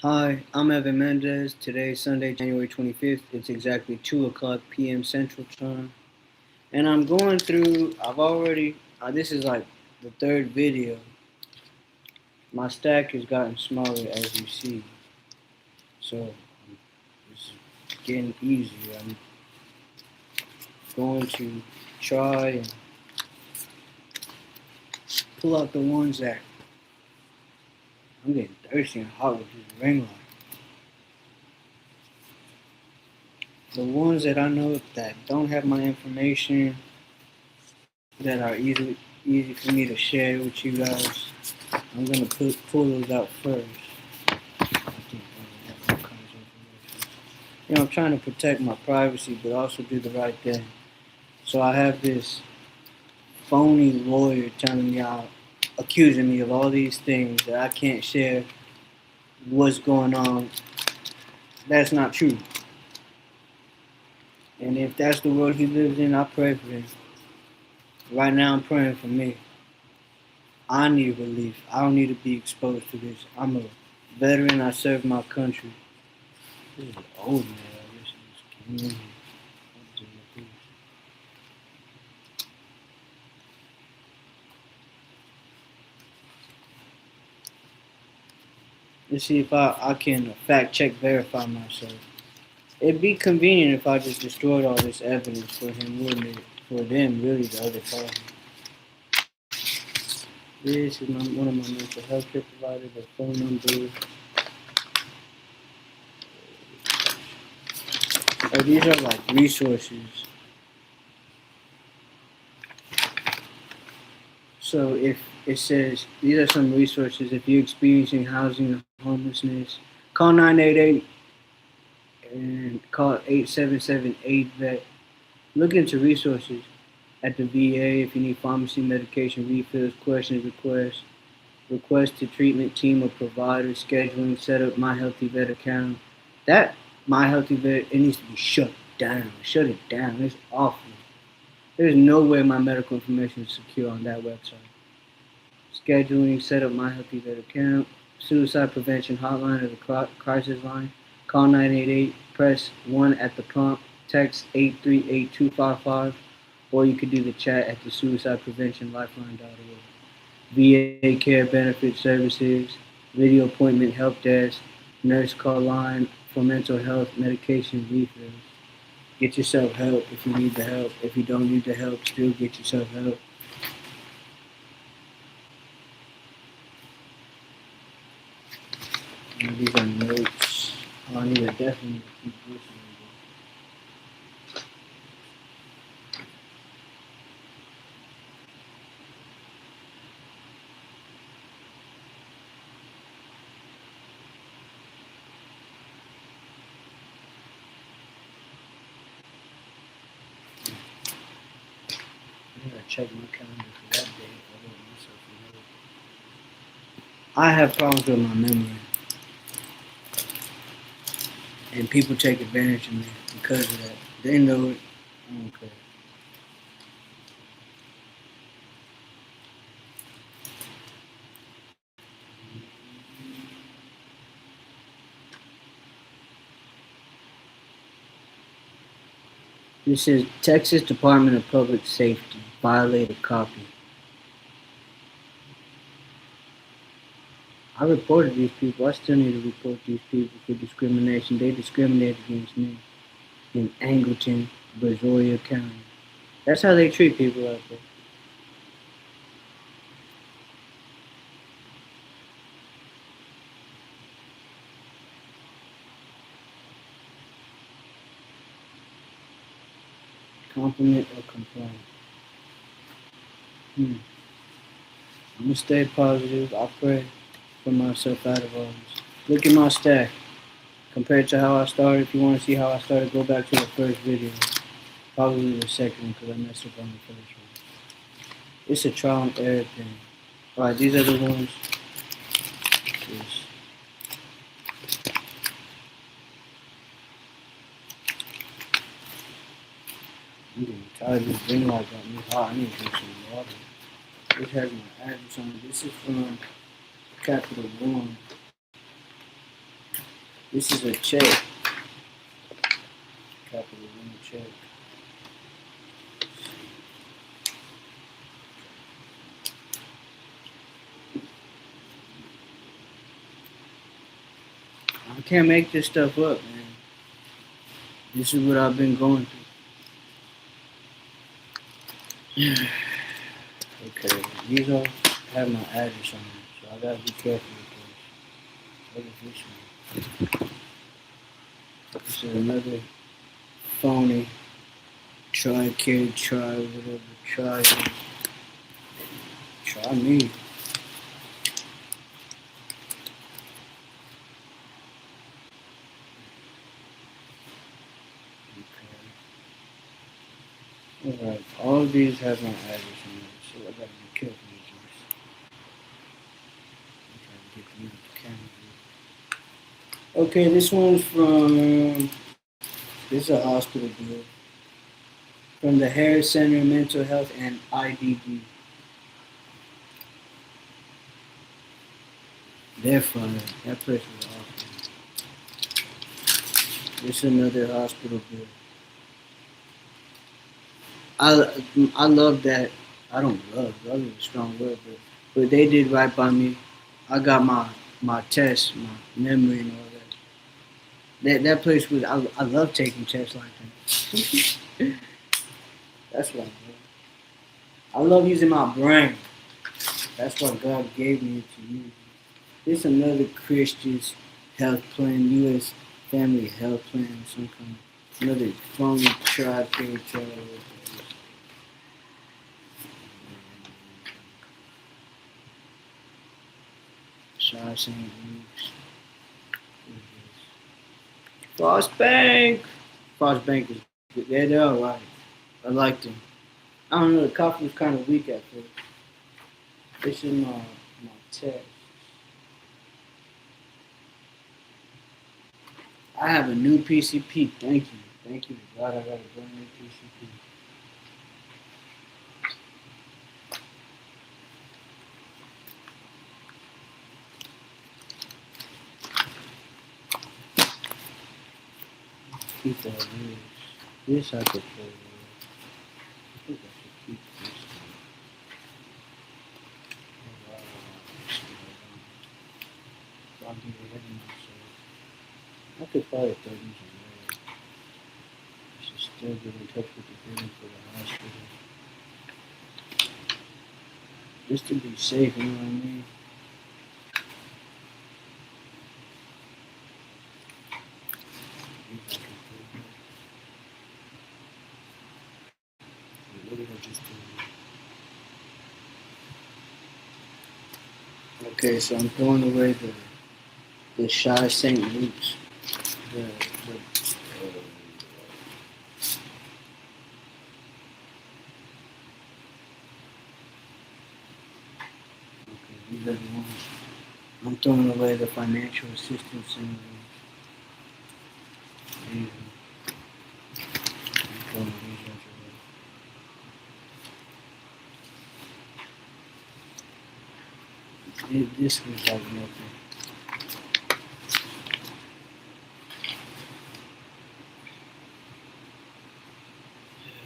Hi, I'm Evan Mendez. Today is Sunday, January 25th. It's exactly 2 o'clock p.m. Central Time. And I'm going through, this is like the third video. My stack has gotten smaller as you see. So it's getting easier. I'm going to try and pull out the ones that I'm getting thirsty and hot with this ring light. The ones that I know that don't have my information, that are easy for me to share with you guys. I'm gonna pull those out first. I'm trying to protect my privacy, but also do the right thing. So I have this phony lawyer telling me out, accusing me of all these things that I can't share what's going on. That's not true. And if that's the world he lives in, I pray for him. Right now, I'm praying for me. I need relief. I don't need to be exposed to this. I'm a veteran. I serve my country. This is old man. I guess he just came in here. Let's see if I can fact check verify myself. It'd be convenient if I just destroyed all this evidence for him, wouldn't it? For them, really, the other party. This is one of my mental health care providers, their phone number. Oh, these are like resources. So if it says these are some resources, if you're experiencing housing or homelessness, call 988 and call 877-8-VET. Look into resources at the VA if you need pharmacy, medication, refills, questions, requests, request to treatment team or provider, scheduling, set up My Healthy Vet account. That My Healthy Vet, it needs to be shut down. Shut it down. It's awful. There's no way my medical information is secure on that website. Scheduling, set up My Healthy Vet account, suicide prevention hotline or the crisis line. Call 988, press 1 at the prompt, text 838-255, or you could do the chat at the suicidepreventionlifeline.org. VA care benefit services, video appointment help desk, nurse call line for mental health medication refills. Get yourself help if you need the help. If you don't need the help, still get yourself help. These are notes. Oh, I need to definitely keep listening. I gotta check my calendar for that day. I have problems with my memory, and people take advantage of me because of that. They know it. I don't care. This is Texas Department of Public Safety. Violated copy. I reported these people. I still need to report these people for discrimination. They discriminated against me in Angleton, Brazoria County. That's how they treat people out there. Compliment or complain. I'm gonna stay positive. I pray for myself out of all this. Look at my stack compared to how I started. If you want to see how I started, go back to the first video. Probably the second one because I messed up on the first one. It's a trial and error thing. Alright, these are the ones. Just, I'm getting tired of this ring light got me hot. I need to drink some water. This has my address on it. This is from Capital One. This is a check. Capital one check. I can't make this stuff up, man. This is what I've been going through. Okay, these all have my address on them, so I gotta be careful with this. What is this one? This is another phony try kid, try whatever, try me. Okay. Alright, all of these have my address on them, so I gotta be careful with this. I'm trying to get these with the camera. Okay, this one's from, this is a hospital bill. From the Harris Center Mental Health and IDD. They're fine. That place was awful. This is another hospital bill. I love that. I don't love is a strong word, but they did right by me. I got my tests, my memory and all that. That place was I love taking tests like that. That's what I love. I love using my brain. That's what God gave me to use. This another Christian's health plan, U.S. Family Health Plan, some kind. Another phony tri-pay travel. Shy St. Luke's. Frost Bank. Frost Bank is good. They're alright. I like them. I don't know, the coffee was kind of weak at first. This is my text. I have a new PCP. Thank you. Thank you to God. I got a brand new PCP. Keep that loose. This I could play with. I think I should keep this. I'll give it anyway, so I could probably throw these away. I should still get in touch with the building for the hospital. Just to be safe, you know what I mean? These I can put away. What did I just do? Okay, so I'm throwing away the Shy St. Luke's. These are the ones. I'm throwing away the financial assistance and these. I'm throwing these ones away. This was like nothing.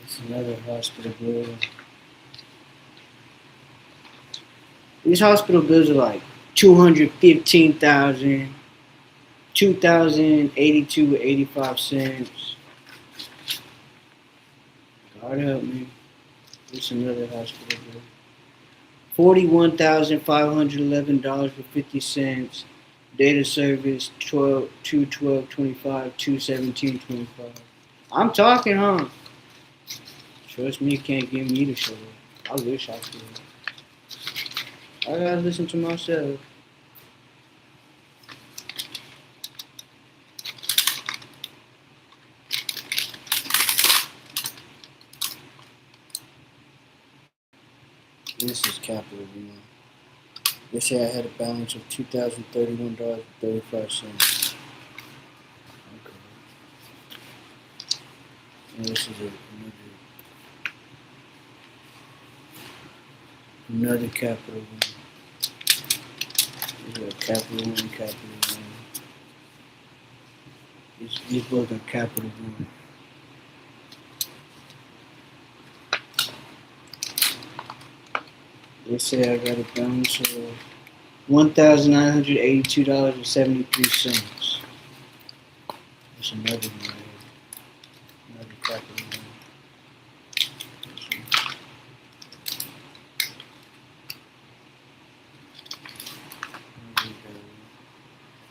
It's another hospital bill. These hospital bills are like 215,000, 2,082.85 cents. God help me. It's another hospital bill. $41,511.50. Data service 212.25, 217.25. I'm talking, huh? Trust me, you can't get me to show up. I wish I could. I gotta listen to myself. This is capital, you know. They say I had a balance of $2,031.35. Okay. And this is another capital one. This is a capital one, capital one. It's both on Capital One. They say I got it down to $1,982.73. That's another one. Another Capital One.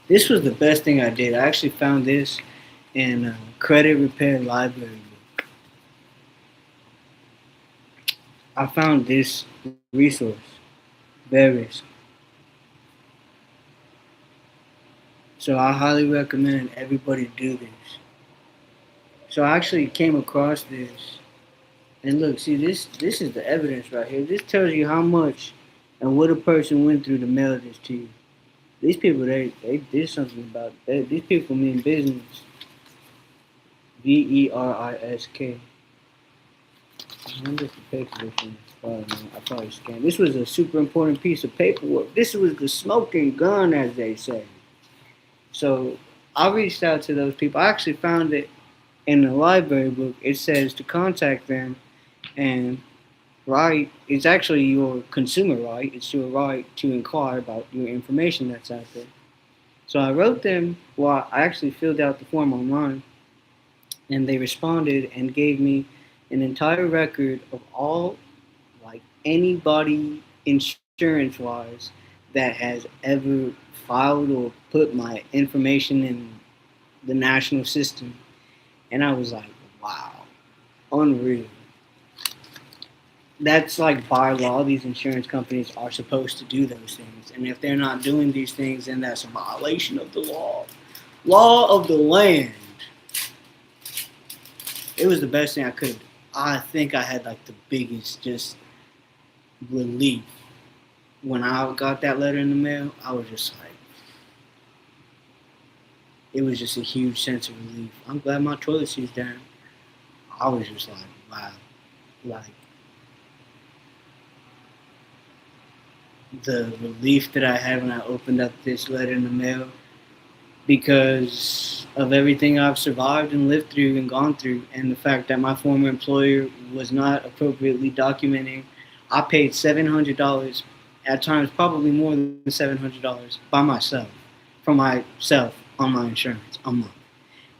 This was the best thing I did. I actually found this in a credit repair library book. I found this resource very. So I highly recommend everybody do this. So I actually came across this, and look, see this is the evidence right here. This tells you how much and what a person went through to mail this to you. These people they did something about it. These people mean business. VERISK. I wonder if the paper was in I probably scanned. This was a super important piece of paperwork. This was the smoking gun, as they say. So I reached out to those people. I actually found it in the library book. It says to contact them and write. It's actually your consumer right. It's your right to inquire about your information that's out there. So I wrote them. Well, I actually filled out the form online, and they responded and gave me an entire record of all, like, anybody insurance wise that has ever filed or put my information in the national system. And I was like, wow, unreal. That's like by law, these insurance companies are supposed to do those things. And if they're not doing these things, then that's a violation of the law. Law of the land. It was the best thing I could have. I think I had like the biggest just relief when I got that letter in the mail. I was just like, it was just a huge sense of relief. I'm glad my toilet seat's down. I was just like, wow, like the relief that I had when I opened up this letter in the mail, because of everything I've survived and lived through and gone through, and the fact that my former employer was not appropriately documenting. I paid $700, at times probably more than $700 by myself, for myself on my insurance a month.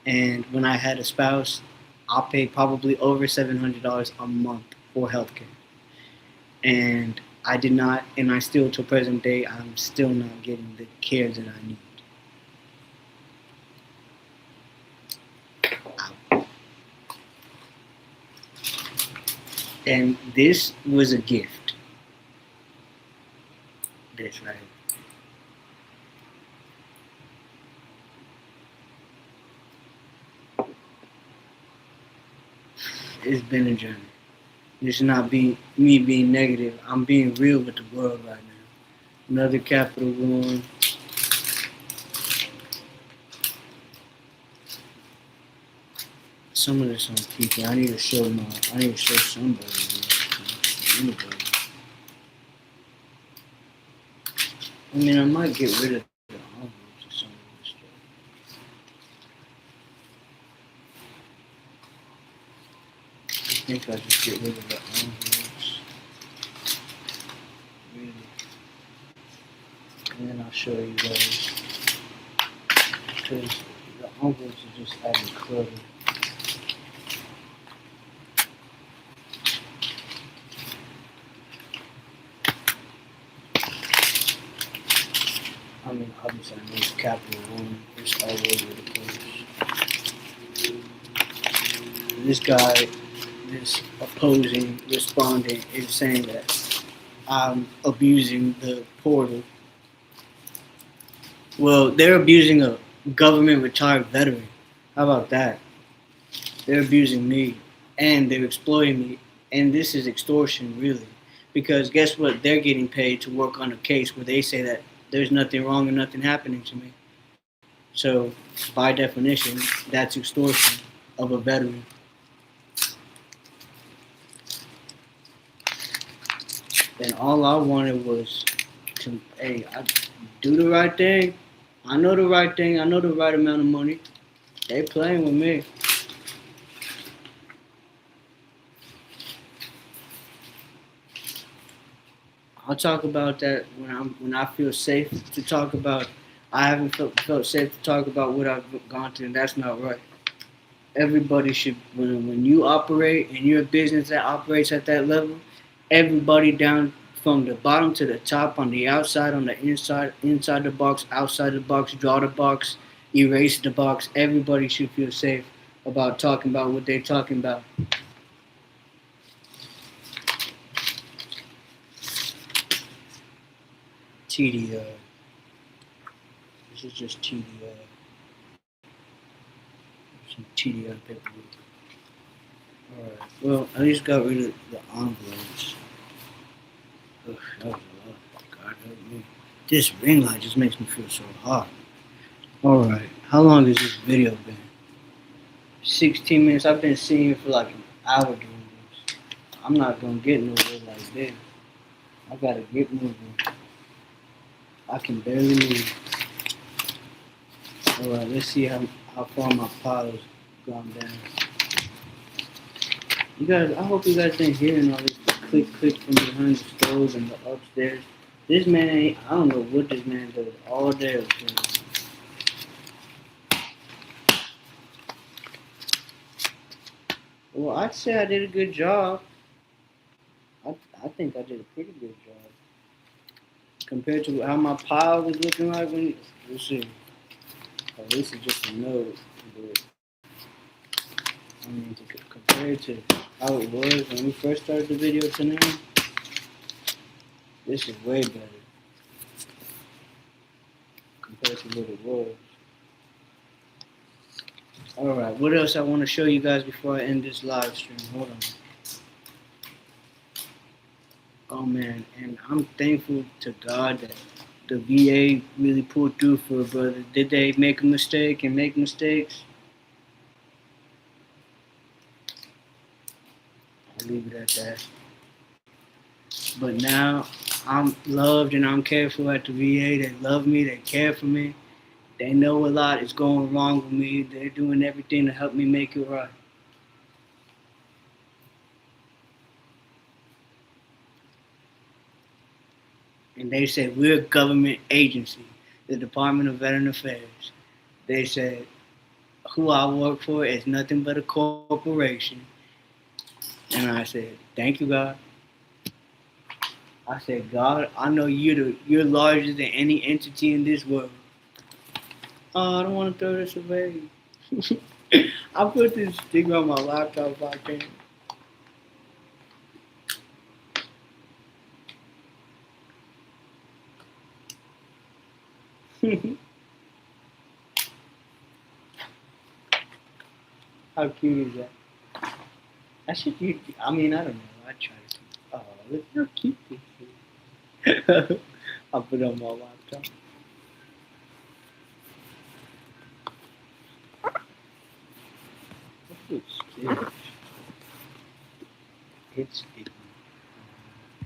And when I had a spouse, I paid probably over $700 a month for healthcare. And I did not, and I still, till present day, I'm still not getting the care that I need. And this was a gift. This right. It's been a journey. This should not be me being negative. I'm being real with the world right now. Another Capital One. Some of this on people. I need to show somebody this. Anybody. I mean, I might get rid of the envelopes or some of this stuff. I think I just get rid of the envelopes. Really. And then I'll show you guys. Because the envelopes are just adding clutter. I mean, obviously, I know it's Capital One. It's all over the place. This guy, this opposing respondent, is saying that I'm abusing the portal. Well, they're abusing a government retired veteran. How about that? They're abusing me, and they're exploiting me, and this is extortion, really. Because guess what? They're getting paid to work on a case where they say that there's nothing wrong and nothing happening to me. So, by definition, that's extortion of a veteran. And all I wanted was to, hey, I do the right thing. I know the right thing. I know the right amount of money. They playing with me. I'll talk about that when I feel safe to talk about. I haven't felt safe to talk about what I've gone through, and that's not right. Everybody should when you operate and you're a business that operates at that level, everybody down from the bottom to the top, on the outside, on the inside the box, outside the box, draw the box, erase the box. Everybody should feel safe about talking about what they're talking about. TDI. This is just TDI. Some TDI paperwork. Alright. Well, I just got rid of the envelopes. Ugh, that was a lot. God help me. This ring light just makes me feel so hot. Alright. How long has this video been? 16 minutes. I've been seeing it for like an hour doing this. I'm not gonna get nowhere like this. I gotta get moving. I can barely move. Alright, let's see how far my pile has gone down. You guys, I hope you guys been hearing all this click from behind the stove and the upstairs. This man I don't know what this man does all day upstairs. Well, I'd say I did a good job. I think I did a pretty good job. Compared to how my pile was looking like when, let's see. Oh, this is just a note, but I mean, compared to how it was when we first started the video to now, this is way better compared to what it was. Alright, what else I want to show you guys before I end this live stream? Hold on. Oh man, and I'm thankful to God that the VA really pulled through for a brother. Did they make a mistake and make mistakes? I'll leave it at that. But now I'm loved and I'm cared for at the VA. They love me, they care for me. They know a lot is going wrong with me. They're doing everything to help me make it right. And they said, we're a government agency, the Department of Veteran Affairs. They said, who I work for is nothing but a corporation. And I said, thank you, God. I said, God, I know you're larger than any entity in this world. Oh, I don't want to throw this away. I put this sticker on my laptop if I can. How cute is that? I should use, I mean, I don't know. I try to keep, oh, look how cute this is. I'll put it on my laptop. It's cute. It's cute.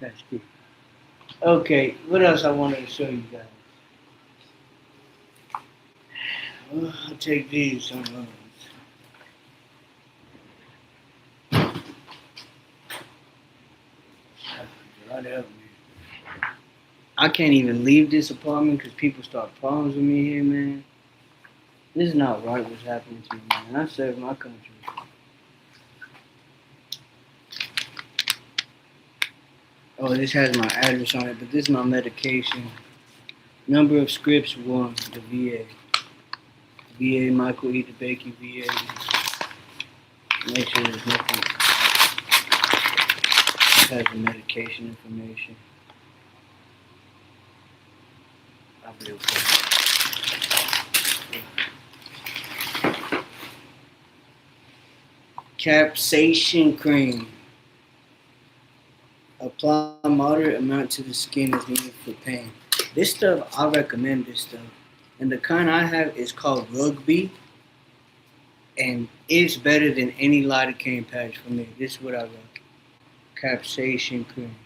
That's cute. Okay, what else I wanted to show you guys? Well, I'll take these. God help me. I can't even leave this apartment because people start problems with me here, man. This is not right what's happening to me, man. I serve my country. Oh, this has my address on it, but this is my medication. Number of scripts 1, the VA. VA, Michael E. DeBakey, VA. Make sure there's nothing. This has the medication information. I'll be okay. Capsaicin cream. Apply moderate amount to the skin as needed for pain. This stuff, I recommend this stuff. And the kind I have is called Rugby. And it's better than any lidocaine patch for me. This is what I like. Capsaicin cream.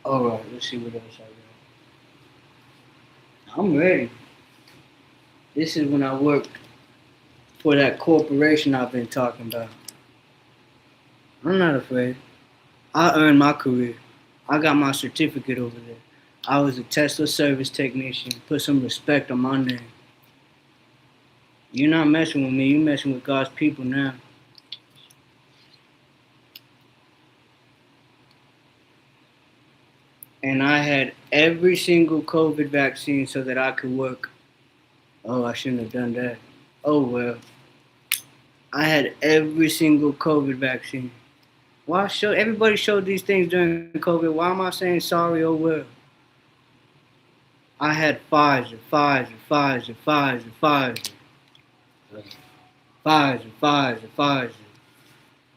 Alright, let's see what else I got. I'm ready. This is when I worked for that corporation I've been talking about. I'm not afraid. I earned my career. I got my certificate over there. I was a Tesla service technician. Put some respect on my name. You're not messing with me. You're messing with God's people now. And I had every single COVID vaccine so that I could work. Oh, I shouldn't have done that. Oh, well. I had every single COVID vaccine. Why show everybody showed these things during COVID? Why am I saying sorry? Oh well. I had Pfizer.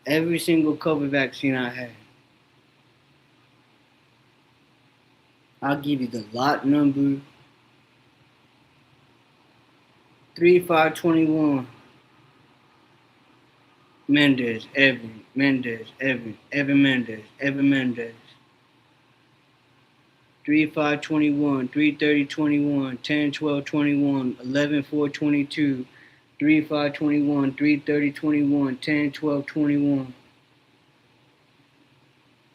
Every single COVID vaccine I had. I'll give you the lot number 3521. Mendez, Evan, Mendez. 3521, 33021, 101221, 11422, 3521, 33021, 101221.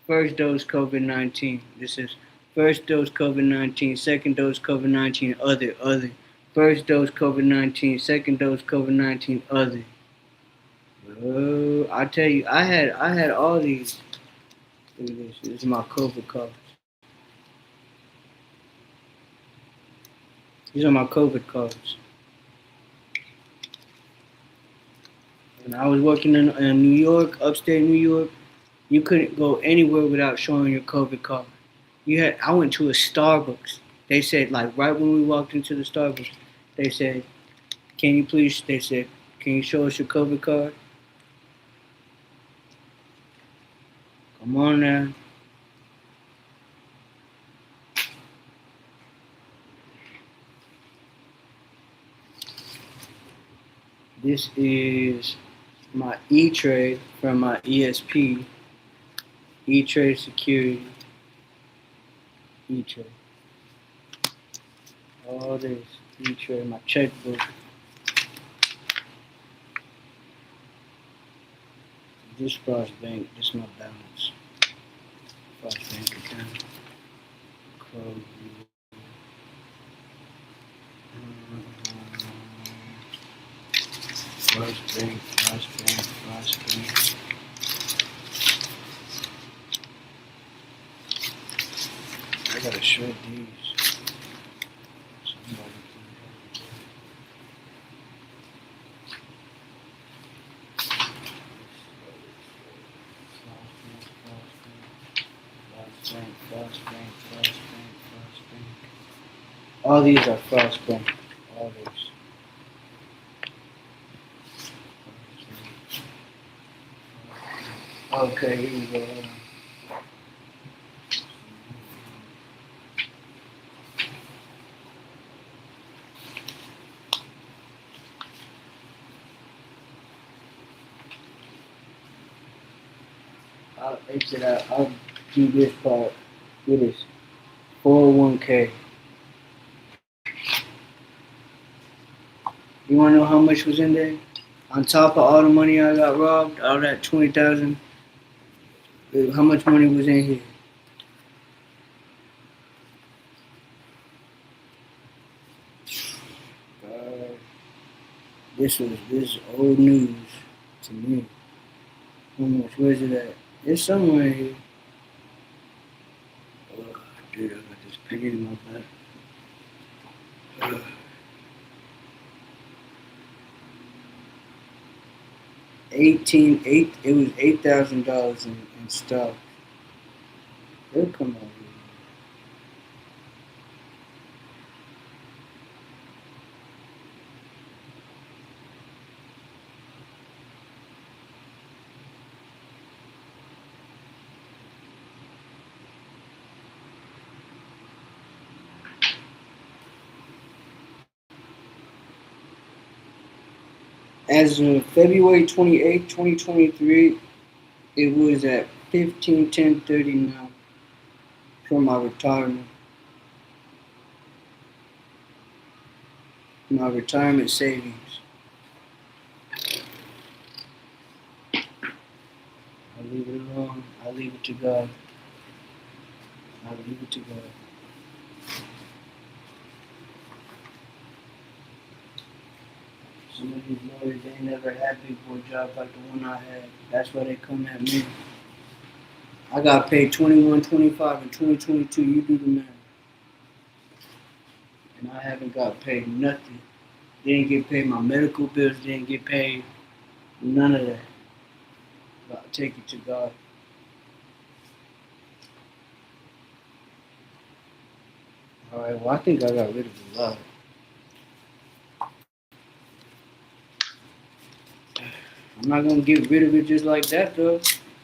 First dose COVID-19. This is first dose COVID-19, second dose COVID-19, other. First dose COVID-19, second dose COVID-19, other. Oh, I tell you, I had all these. Look at this. This is my COVID cards. These are my COVID cards. When I was working in New York, upstate New York, you couldn't go anywhere without showing your COVID card. I went to a Starbucks. They said, like, right when we walked into the Starbucks, they said, they said, can you show us your COVID card? Come on now. This is my E-Trade from my ESP, E-Trade Security, E-Trade. All this, E-Trade, my checkbook. This Frost Bank, this is my balance. Frost Bank account. Close. Frost Bank. I gotta show these. Somebody Frost Bank. All these are Frost Bank. All these. Okay, here we go. I'll exit out. I'll do this part. It is 401k. You wanna know how much was in there? On top of all the money I got robbed, all that 20,000. How much money was in here? This is old news to me. How much? Where's it at? It's somewhere here. Oh, dude, I got this pain in my back. 8, it was $8,000 in stock. They'll come out here. As of February 28, 2023, it was at 15/10/39 for my retirement. my retirement savings. I leave it alone. I leave it to God. I leave it to God. Some of these lawyers, they ain't never had big boy jobs like the one I had. That's why they come at me. I got paid 21, 25 in 2022. You do the math. And I haven't got paid nothing. Didn't get paid my medical bills. Didn't get paid none of that. But I take it to God. All right. Well, I think I got rid of a lot. I'm not gonna get rid of it just like that, though.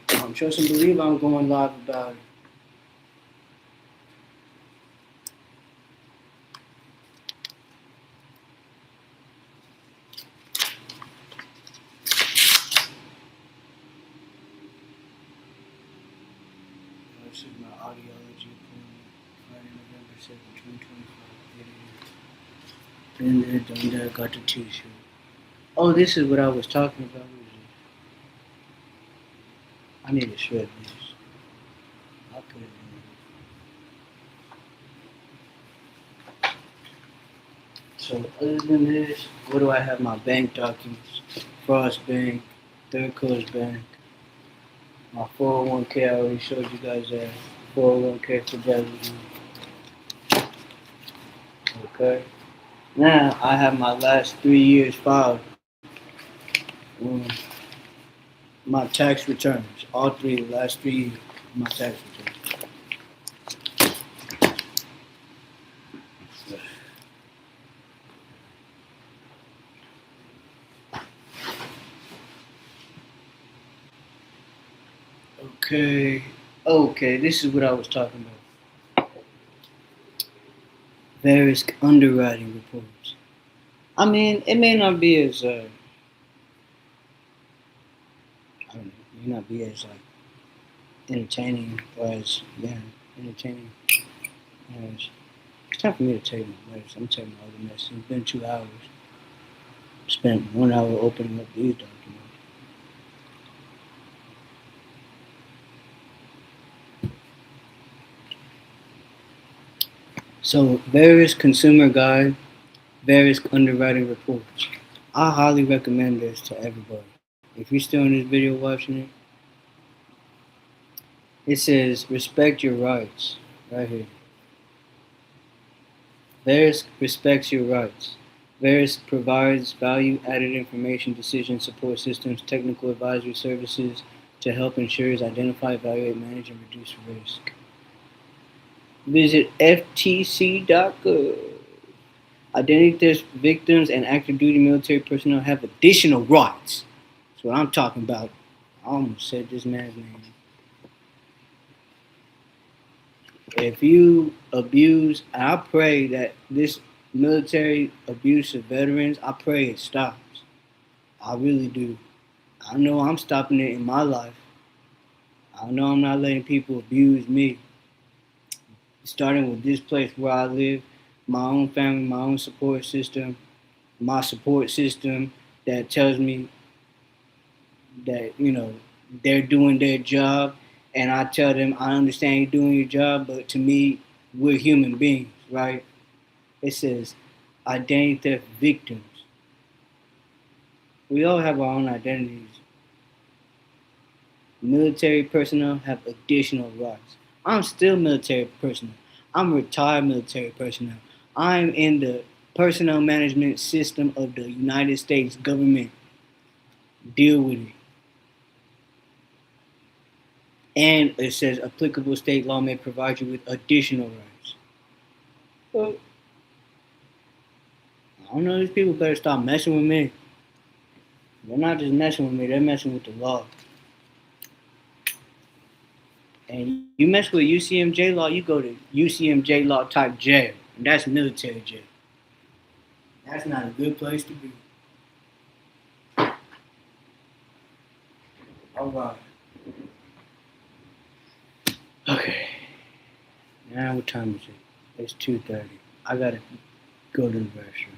I'm trust and believe I'm going live about it. This is my audiology appointment, Friday, November 7th, 2025. Been there, done that, got the t-shirt. Oh, this is what I was talking about. I need to shred this. I'll put it in. So other than this, what do I have? My bank documents. Frost Bank, Third Coast Bank. My 401k, I already showed you guys that. 401k fidelity. Okay. Now I have my last 3 years filed. Um, my tax returns. All three, the last 3 years. My tax returns. Okay. Okay, this is what I was talking about. Various underwriting reports. I mean, it may not be as I don't know, it may not be as like entertaining or as entertaining as it's time for me to tell you my mess. I'm telling you all the mess. It's been 2 hours. Spent 1 hour opening up these documents. So various consumer guide, various underwriting reports. I highly recommend this to everybody. If you're still in this video watching it, it says respect your rights right here. Various respects your rights. Various provides value-added information, decision support systems, technical advisory services to help insurers identify, evaluate, manage, and reduce risk. Visit ftc.gov. Identity theft victims and active duty military personnel have additional rights. That's what I'm talking about. I almost said this man's name. If you abuse, I pray that this military abuse of veterans, I pray it stops. I really do. I know I'm stopping it in my life. I know I'm not letting people abuse me. Starting with this place where I live, my own family, my own my support system that tells me that, they're doing their job. And I tell them, I understand you're doing your job, but to me, we're human beings, right? It says identity theft victims. We all have our own identities. Military personnel have additional rights. I'm still military personnel. I'm retired military personnel. I'm in the personnel management system of the United States government. Deal with it. And it says applicable state law may provide you with additional rights. Well, I don't know, these people better stop messing with me. They're not just messing with me, they're messing with the law. And you mess with UCMJ law, you go to UCMJ law type jail. And that's military jail. That's not a good place to be. Alright. Okay. Now what time is it? It's 2:30. I gotta go to the restroom.